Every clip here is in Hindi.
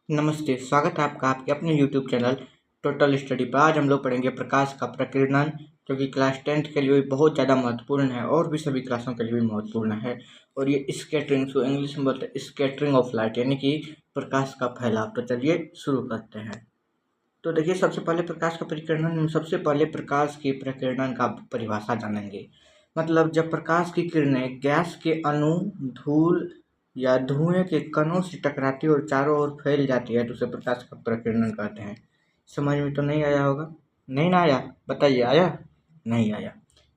नमस्ते, स्वागत है आपका आपके अपने यूट्यूब चैनल टोटल स्टडी पर। आज हम लोग पढ़ेंगे प्रकाश का प्रकीर्णन, जो कि क्लास 10th के लिए भी बहुत ज़्यादा महत्वपूर्ण है और भी सभी क्लासों के लिए भी महत्वपूर्ण है। और ये स्कैटरिंग, जो इंग्लिश में बोलते हैं स्कैटरिंग ऑफ लाइट, यानी कि प्रकाश का फैलाव। तो चलिए शुरू करते हैं। तो देखिए, सबसे पहले प्रकाश का प्रकीर्णन, सबसे पहले प्रकाश की प्रकीर्णन का परिभाषा जानेंगे। मतलब जब प्रकाश की किरणें गैस के अणु, धूल या धुएं के कणों से टकराती और चारों ओर फैल जाती है तो उसे प्रकाश का प्रकीर्णन कहते हैं। समझ में तो नहीं आया होगा? नहीं ना आया? बताइए, आया? नहीं आया?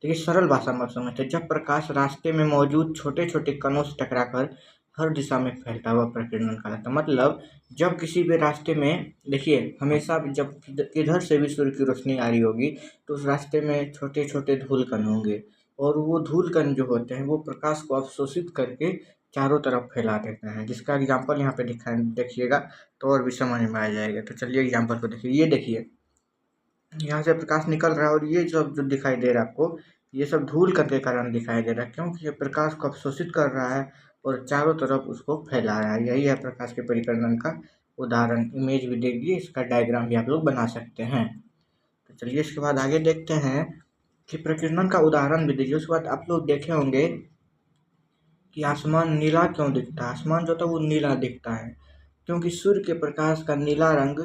देखिए, सरल भाषा में आप समझते हैं। जब प्रकाश रास्ते में मौजूद छोटे छोटे कणों से टकराकर हर दिशा में फैलता हुआ प्रकीर्णन कहलाता है। मतलब जब किसी भी रास्ते में, देखिए, हमेशा जब किधर से भी सूर्य की रोशनी आ रही होगी तो उस रास्ते में छोटे छोटे धूल कण होंगे, और वो धूल कण जो होते हैं वो प्रकाश को अवशोषित करके चारों तरफ फैला देते हैं। जिसका एग्जाम्पल यहाँ पे देखिएगा तो और भी समझ में आ जाएगा। तो चलिए एग्जाम्पल को देखिए। ये देखिए, यहाँ से प्रकाश निकल रहा है और ये सब जो दिखाई दे रहा है आपको, ये सब धूल कण के कारण दिखाई दे रहा है, क्योंकि ये प्रकाश को अवशोषित कर रहा है और चारों तरफ उसको फैला रहा है। यही है प्रकाश के परिकर्णन का उदाहरण। इमेज भी देख लीजिए, इसका डायग्राम भी आप लोग बना सकते हैं। तो चलिए इसके बाद आगे देखते हैं कि प्रकीर्णन का उदाहरण भी दीजिए। उसके बाद आप लोग देखे होंगे कि आसमान नीला क्यों दिखता है। आसमान जो होता है वो नीला दिखता है क्योंकि सूर्य के प्रकाश का नीला रंग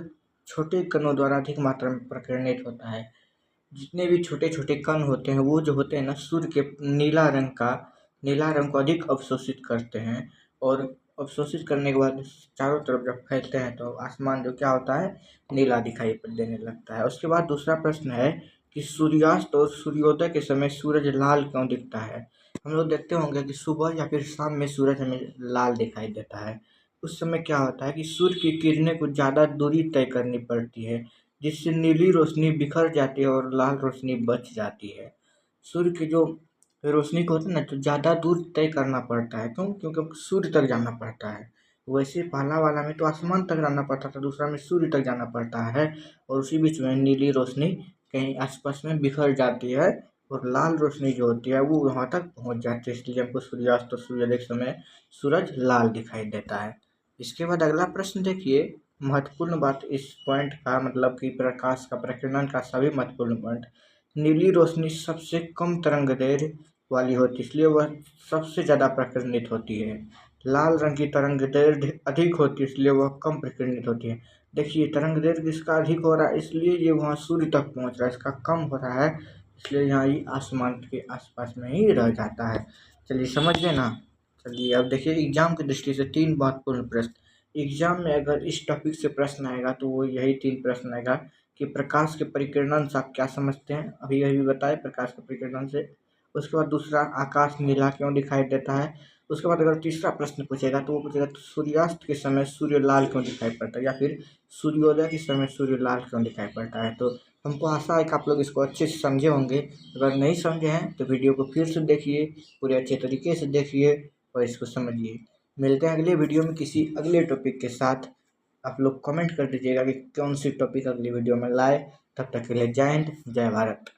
छोटे कणों द्वारा अधिक मात्रा में प्रकीर्णित होता है। जितने भी छोटे छोटे कण होते हैं वो जो होते हैं ना, सूर्य के नीला रंग को अधिक अवशोषित करते हैं, और अवशोषित करने के बाद चारों तरफ जब फैलते हैं तो आसमान जो क्या होता है, नीला दिखाई देने लगता है। उसके बाद दूसरा प्रश्न है कि सूर्यास्त और सूर्योदय के समय सूरज लाल क्यों दिखता है। हम लोग देखते होंगे कि सुबह या फिर शाम में सूरज हमें लाल दिखाई देता है। उस समय क्या होता है कि सूर्य की किरणें को ज़्यादा दूरी तय करनी पड़ती है, जिससे नीली रोशनी बिखर जाती है और लाल रोशनी बच जाती है। सूर्य की जो रोशनी को होता है ना, तो ज़्यादा दूर तय करना पड़ता है। क्यों? क्योंकि सूर्य तक जाना पड़ता है। वैसे पहला वाला में तो आसमान तक जाना पड़ता था, दूसरा में सूर्य तक जाना पड़ता है, और उसी बीच में नीली रोशनी कहीं आसपास में बिखर जाती है और लाल रोशनी जो होती है वो वहाँ तक पहुँच जाती है। इसलिए हमको सूर्यास्त और सूर्योदय के समय सूरज लाल दिखाई देता है। इसके बाद अगला प्रश्न देखिए। महत्वपूर्ण बात इस पॉइंट का, मतलब कि प्रकाश का प्रकीर्णन का सभी महत्वपूर्ण पॉइंट, नीली रोशनी सबसे कम तरंगदैर्घ्य वाली होती है, इसलिए वह सबसे ज़्यादा प्रकीर्णित होती है। लाल रंग की तरंगदैर्घ्य अधिक होती है, इसलिए वह कम प्रकीर्णित होती है। देखिए, तरंगदैर्घ्य इसका अधिक हो रहा है इसलिए ये वहाँ सूर्य तक पहुँच रहा है, इसका कम हो रहा है इसलिए यहाँ ये आसमान के आसपास में ही रह जाता है। चलिए समझ गए ना। चलिए अब देखिए, एग्जाम की दृष्टि से 3 महत्वपूर्ण प्रश्न। एग्जाम में अगर इस टॉपिक से प्रश्न आएगा तो वो यही 3 प्रश्न आएगा कि प्रकाश के परिकीर्णन से आप क्या समझते हैं, अभी अभी बताए प्रकाश के परिकीर्णन से। उसके बाद दूसरा, आकाश नीला क्यों दिखाई देता है। उसके बाद अगर तीसरा प्रश्न पूछेगा तो वो पूछेगा सूर्यास्त के समय सूर्य लाल क्यों दिखाई पड़ता है, या फिर सूर्योदय के समय सूर्य लाल क्यों दिखाई पड़ता है। तो हमको आशा है कि आप लोग इसको अच्छे से समझे होंगे। अगर नहीं समझे हैं तो वीडियो को फिर से देखिए, पूरे अच्छे तरीके से देखिए और इसको समझिए। मिलते हैं अगले वीडियो में किसी अगले टॉपिक के साथ। आप लोग कमेंट कर दीजिएगा कि कौन सी टॉपिक अगली वीडियो में लाए। तब तक के लिए जय हिंद, जय भारत।